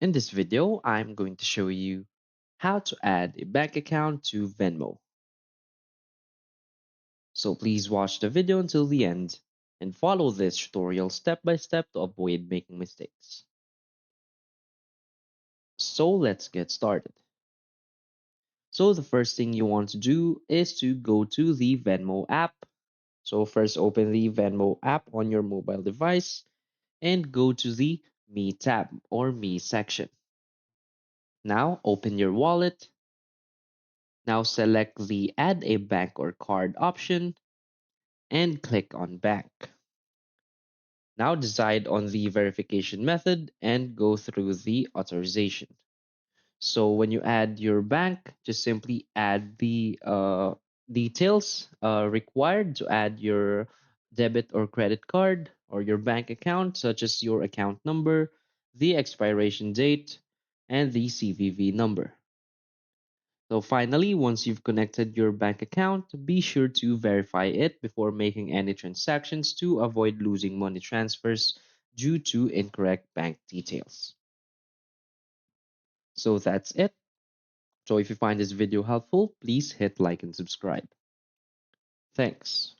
In this video, I'm going to show you how to add a bank account to Venmo. So please watch the video until the end and follow this tutorial step by step to avoid making mistakes. So let's get started. So the first thing you want to do is to go to the Venmo app. So first open the Venmo app on your mobile device and go to the Me tab or Me section. Now open your wallet. Now select the Add a Bank or Card option and click on Bank. Now decide on the verification method and go through the authorization. So when you add your bank, just simply add the details required to add your debit or credit card or your bank account, such as your account number, the expiration date, and the CVV number. So finally, once you've connected your bank account, be sure to verify it before making any transactions to avoid losing money transfers due to incorrect bank details. So that's it. So if you find this video helpful, please hit like and subscribe. Thanks.